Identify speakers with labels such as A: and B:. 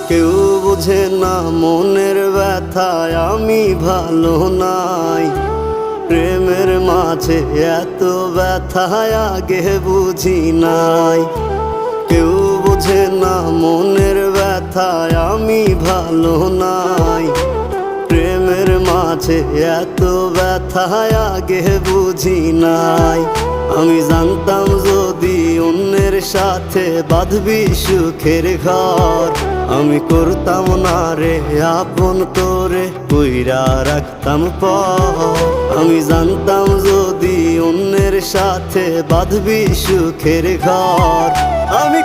A: কেউ বোঝে না মনের ব্যথায় আমি ভালো নাই। প্রেমের মাঝে এত ব্যথায় আগে বুঝি নাই। কেউ বোঝে না মনের ব্যথায় আমি ভালো নাই। প্রেমের মাঝে এত ব্যথায় আগে বুঝি নাই। আমি জানতাম যদি অন্যের সাথে বাঁধবি সুখের ঘর, আমি করতাম না রে আপন করে কইরা রাখতাম পর। আমি জানতাম যদি অন্যের সাথে বাঁধবি সুখের ঘর, আমি